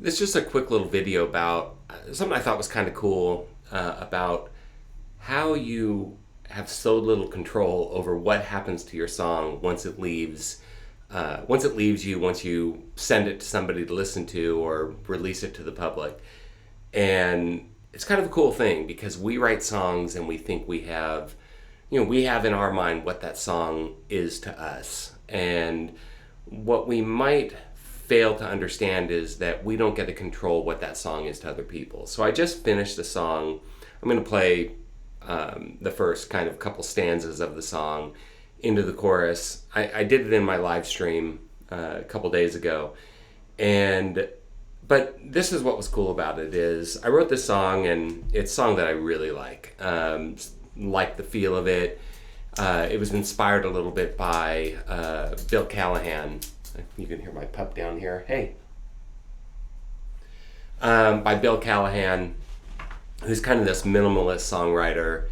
This is just a quick little video about something I thought was kind of cool about how you have so little control over what happens to your song once it leaves. Once you send it to somebody to listen to or release it to the public. And it's kind of a cool thing because we write songs and we think we have in our mind what that song is to us. And what we might fail to understand is that we don't get to control what that song is to other people. So I just finished the song. I'm going to play the first kind of couple stanzas of the song into the chorus. I did it in my live stream a couple days ago. But this is what was cool about it is I wrote this song, and it's a song that I really like the feel of it. It was inspired a little bit by Bill Callahan. You can hear my pup down here. Hey. By Bill Callahan, who's kind of this minimalist songwriter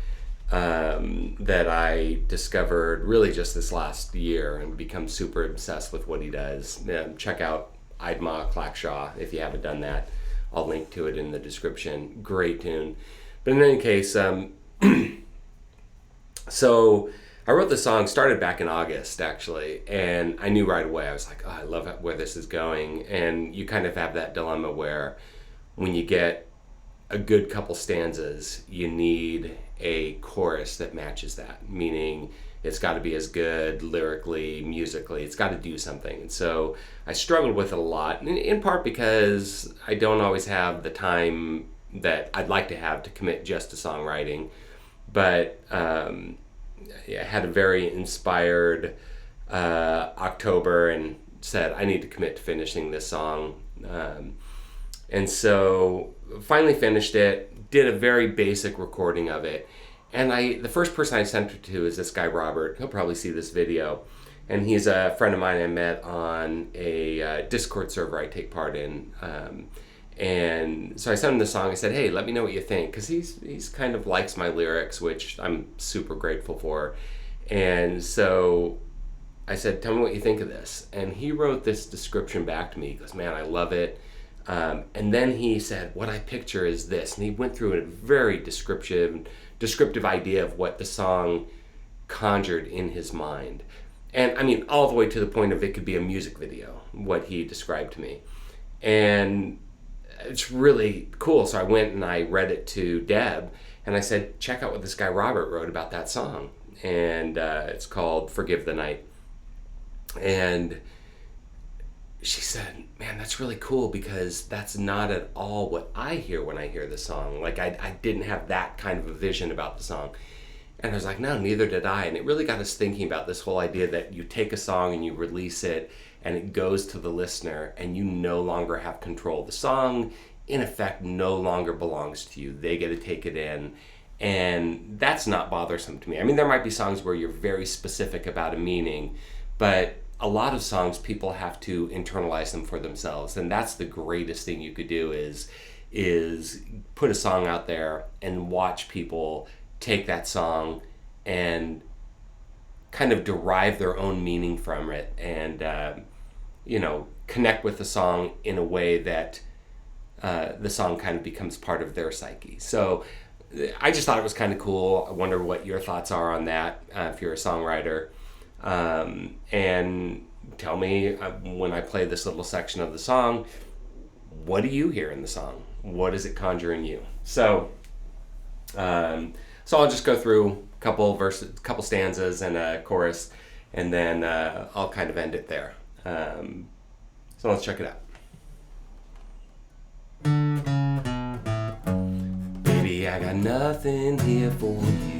that I discovered really just this last year and become super obsessed with what he does. Check out Eid Ma Clack Shaw if you haven't done that. I'll link to it in the description. Great tune. But in any case, so I wrote the song, started back in August actually, and I knew right away, I was like, oh, I love where this is going. And you kind of have that dilemma where when you get a good couple stanzas, you need a chorus that matches that, meaning it's got to be as good lyrically, musically, it's got to do something. And so I struggled with it a lot, in part because I don't always have the time that I'd like to have to commit just to songwriting. But I had a very inspired October and said, I need to commit to finishing this song. And so finally finished it, did a very basic recording of it. And the first person I sent it to is this guy, Robert. He'll probably see this video. And he's a friend of mine I met on a Discord server I take part in. And so I sent him the song. I said, hey, let me know what you think. Because he's kind of likes my lyrics, which I'm super grateful for. And so I said, tell me what you think of this. And he wrote this description back to me. He goes, man, I love it. And then he said, what I picture is this. And he went through a very descriptive idea of what the song conjured in his mind. And I mean, all the way to the point of it could be a music video, what he described to me. And it's really cool. So I went and I read it to Deb, and I said, check out what this guy Robert wrote about that song. And it's called Forgive the Night. And she said, man, that's really cool because that's not at all what I hear when I hear the song. Like I didn't have that kind of a vision about the song. And I was like, no, neither did I. And it really got us thinking about this whole idea that you take a song and you release it and it goes to the listener and you no longer have control. The song, in effect, no longer belongs to you. They get to take it in. And that's not bothersome to me. I mean, there might be songs where you're very specific about a meaning, but a lot of songs people have to internalize them for themselves, and that's the greatest thing you could do is put a song out there and watch people take that song and kind of derive their own meaning from it and connect with the song in a way that the song kind of becomes part of their psyche. So I just thought it was kind of cool. I wonder what your thoughts are on that if you're a songwriter. And tell me when I play this little section of the song, what do you hear in the song? What does it conjure in you? So I'll just go through a couple stanzas and a chorus, and then I'll kind of end it there. So let's check it out. Baby, I got nothing here for you.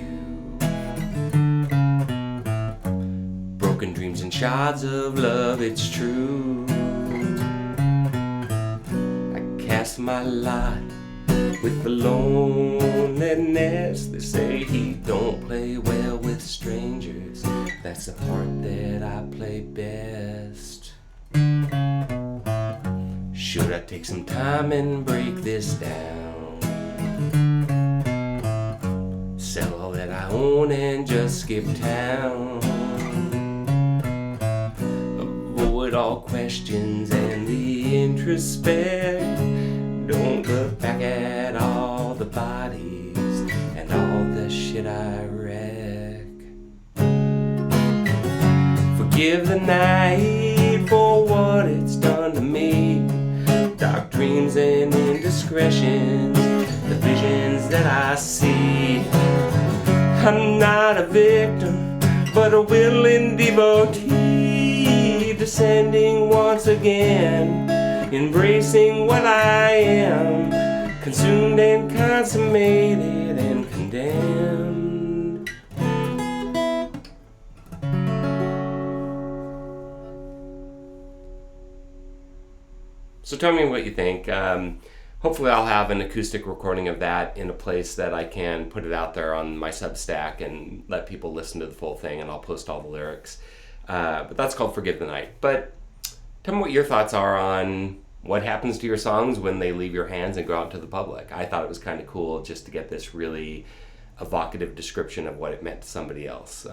Broken dreams and shards of love, it's true. I cast my lot with the loneliness. They say he don't play well with strangers. That's the part that I play best. Should I take some time and break this down? Sell all that I own and just skip town. Avoid all questions and the introspect. Forgive the night for what it's done to me. Dark dreams and indiscretions, the visions that I see. I'm not a victim, but a willing devotee, descending once again, embracing what I am, consumed and consummated and condemned. So tell me what you think. Hopefully I'll have an acoustic recording of that in a place that I can put it out there on my substack and let people listen to the full thing, and I'll post all the lyrics. But that's called Forgive the Night. But tell me what your thoughts are on what happens to your songs when they leave your hands and go out to the public. I thought it was kind of cool just to get this really evocative description of what it meant to somebody else.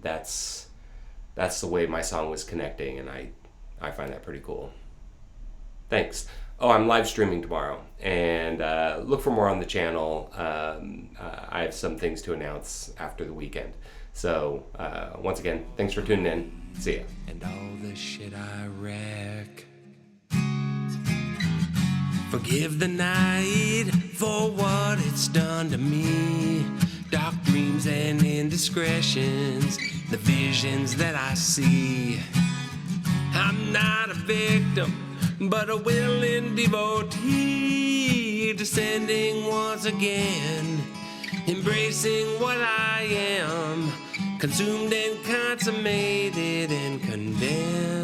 That's the way my song was connecting, and I find that pretty cool. Thanks. Oh, I'm live streaming tomorrow, and look for more on the channel. I have some things to announce after the weekend. So, once again, thanks for tuning in. See ya. And all the shit I wreck. Forgive the night for what it's done to me. Dark dreams and indiscretions, the visions that I see. I'm not a victim, but a willing devotee, descending once again, embracing what I am, consumed and consummated and condemned.